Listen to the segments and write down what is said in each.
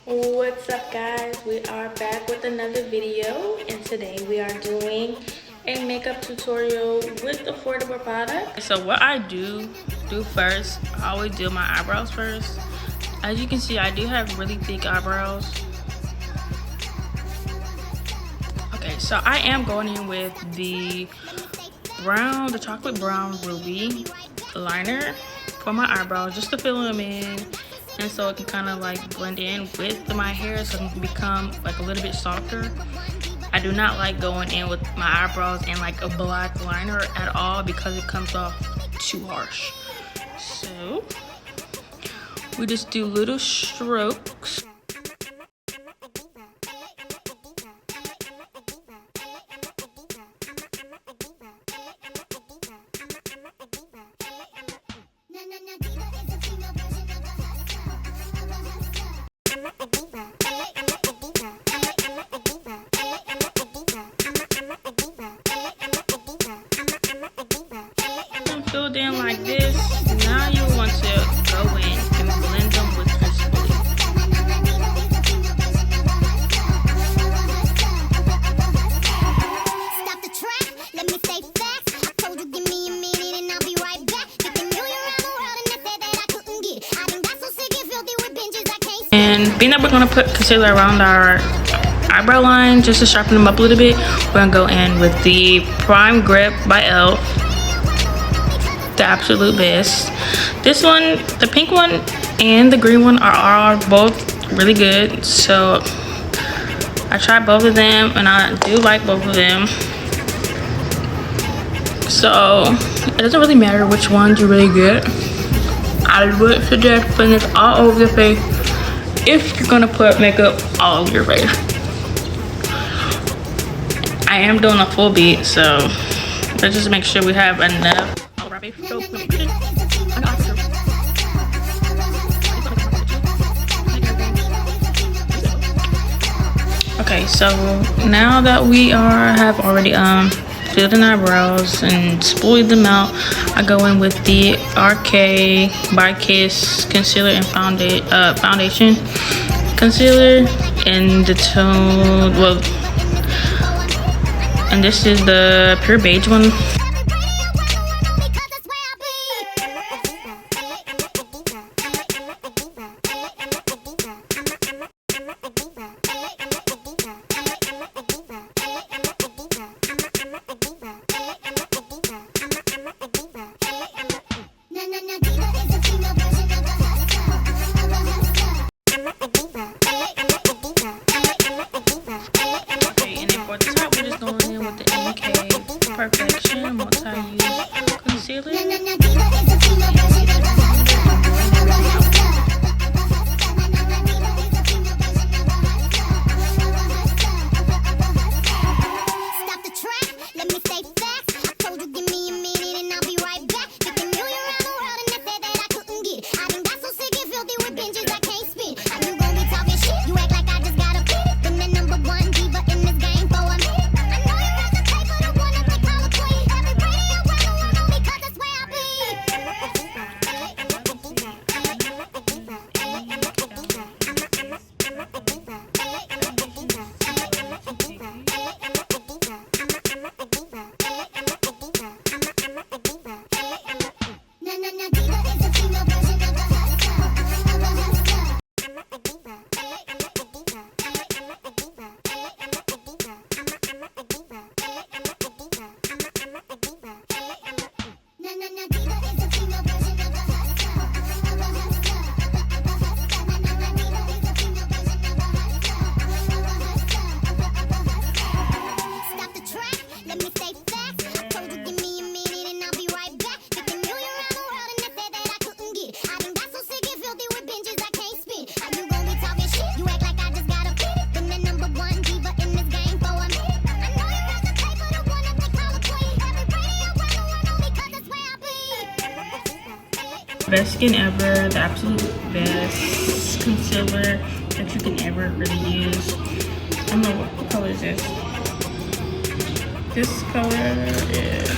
What's up, guys? We are back with another video, and today we are doing a makeup tutorial with affordable products. So what I do first, I always do my eyebrows first. As you can see, I do have really thick eyebrows. Okay, so I am going in with the chocolate brown ruby liner for my eyebrows, just to fill them in, and so it can kind of like blend in with my hair, so it can become like a little bit softer. I do not like going in with my eyebrows in like a black liner at all because it comes off too harsh. So we just do little strokes. Filled in like this. Now you want to go in and blend them with your spoolie. Stop the track, let me say facts. I told you give me a minute and I'll be right back. Get the million around the world and they said that I couldn't get it. I think that's so sick and filthy with binges I can't. And being that we're gonna put concealer around our eyebrow line just to sharpen them up a little bit, we're gonna go in with the Prime Grip by e.l.f. The absolute best. This one, the pink one and the green one are both really good, so I tried both of them and I do like both of them. So it doesn't really matter which ones you really get. I would suggest putting this all over the face if you're gonna put makeup all over your face. I am doing a full beat, so let's just make sure we have enough. Okay, so now that we have already filled in our brows and spooled them out, I go in with the RK by Kiss concealer and foundation concealer in the tone, well, and this is the pure beige one. Perfection multi-use concealer. Stop the track, let me say facts. I told you give me a minute and I'll be right back. Get the million around the world and they said that I couldn't get it. I think that's so sick and filthy with binges I can't spin. And you gon' be talking shit, you act like I just got a fit. Been the number one diva in this game for a minute. I know you got the tape for the one that they call a queen. Every radio around the world only cause that's where I be. Stop the track, let me say facts. I told you give me a minute and I'll be right back. Get the million around the world and they said that I couldn't get it. I think that's so sick and filthy with binges I can't spin. And you gon' be talking shit, you act like I just got a fit. Been the number one diva in this game for a minute. I know you got the tape for the one that they call a queen. Every radio around the world only cause that's where I be. Best skin ever, the absolute best concealer that you can ever really use. I don't know what color is this. This color is,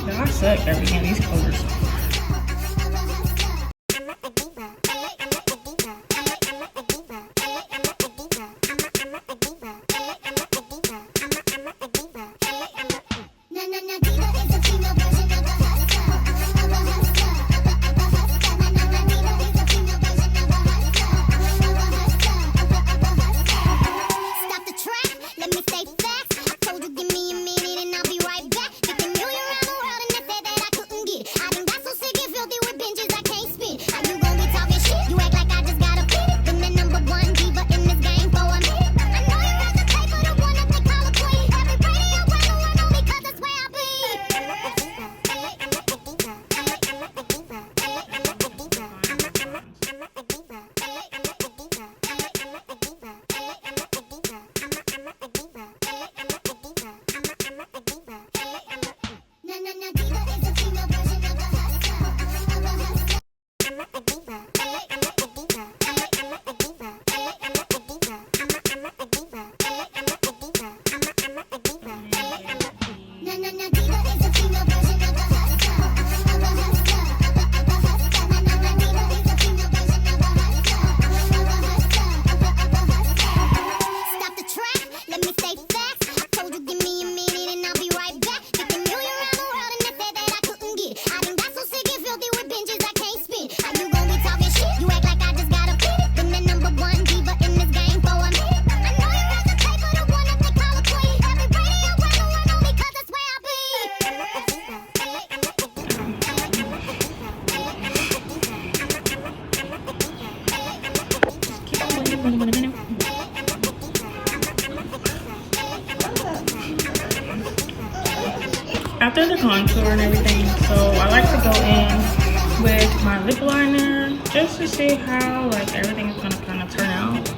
I suck at reading these colors. After the contour and everything, so I like to go in with my lip liner just to see how like everything is gonna kind of turn out.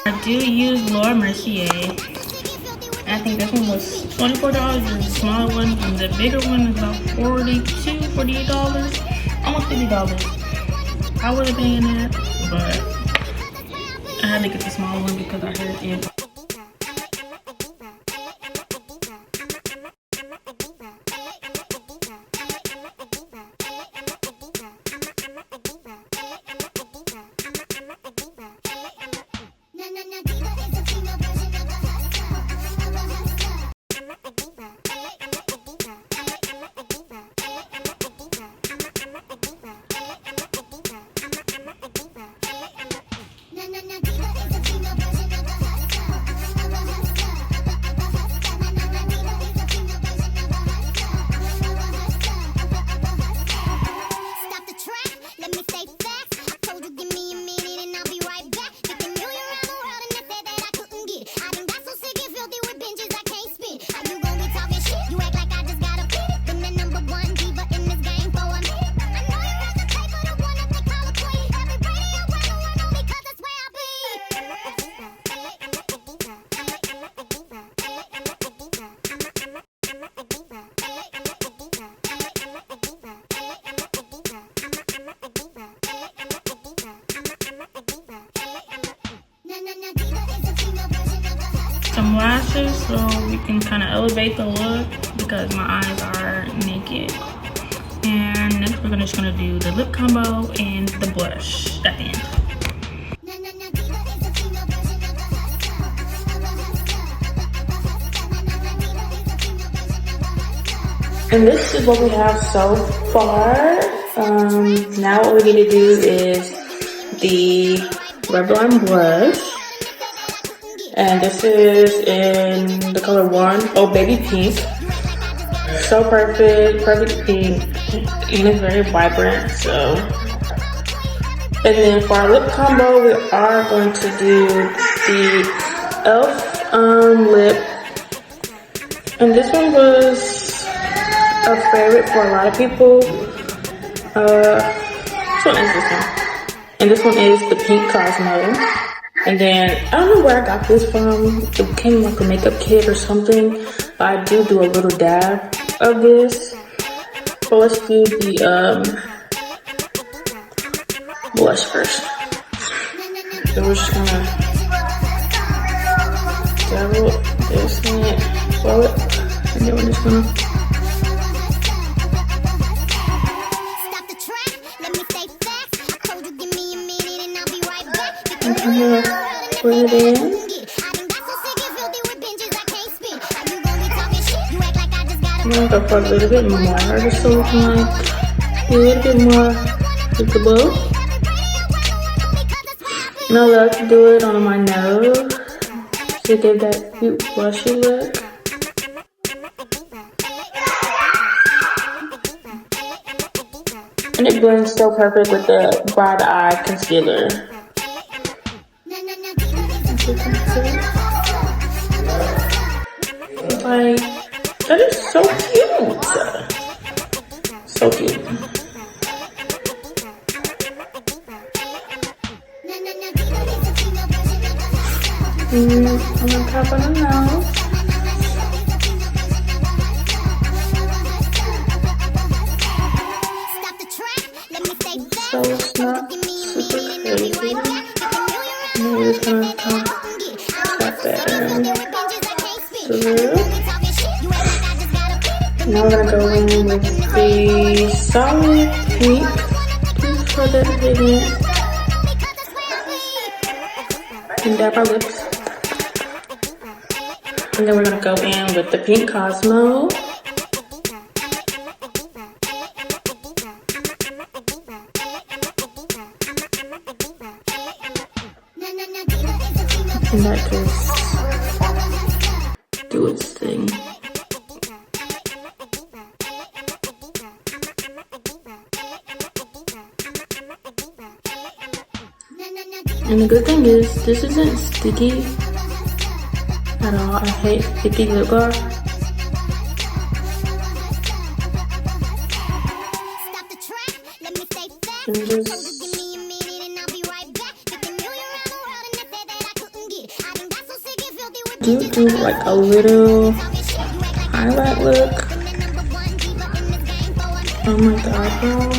I do use Laura Mercier. I think this one was $24, the smaller one, and the bigger one is about $42, $48, almost $50. I wasn't paying that, but I had to get the smaller one because I heard it. Some lashes so we can kind of elevate the look because my eyes are naked. And next we're just gonna do the lip combo and the blush at the end. And this is what we have so far. Now what we need to do is the Revlon blush. And this is in the color 1, oh baby pink. So perfect pink, and it's very vibrant. So, and then for our lip combo, we are going to do the e.l.f. lip, and this one was a favorite for a lot of people. Which one is this one? And this one is the Pink Cosmo. And then, I don't know where I got this from. It came like a makeup kit or something. But I do a little dab of this. But let's do the blush first. So we're just gonna dabble this in it, swirl it, and then we're just gonna put it in. I'm gonna go for a little bit more, just so we can like a little bit more visible. And I love to do it on my nose to give that cute blushy look. And it blends so perfect with the Bright Eye concealer. Like, that is so cute. So cute. I'm gonna tap on the nose. So it's not super crazy. And we're just gonna tap that in. Now we're gonna go in with the solid pink just for the gradient and dab our lips. And then we're gonna go in with the Pink Cosmo. and that just do its thing. And the good thing is, this isn't sticky at all. I hate sticky lip gloss. And just do like a little highlight look on like the eyebrow,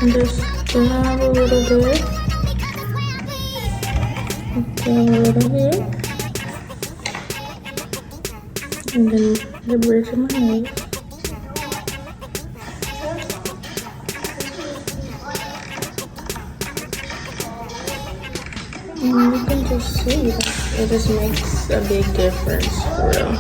and just dab a little bit. Okay, a little bit, and then the bridge of my nose. And you can just see that it just makes a big difference for real.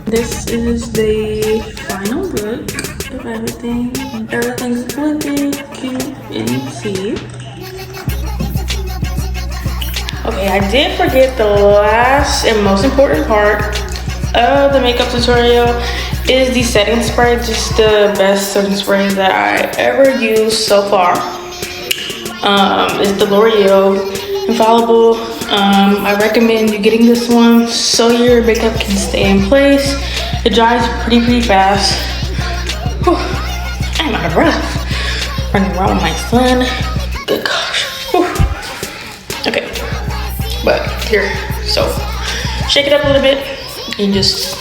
This is the final look of everything. Everything's looking cute and cute. Okay, I did forget the last and most important part of the makeup tutorial is the setting spray. Just the best setting spray that I ever used so far. It's the L'Oreal Infallible. I recommend you getting this one so your makeup can stay in place. It dries pretty fast. Whew, I'm out of breath. Running around with my son. Good gosh. Whew. Okay, but here, so shake it up a little bit and just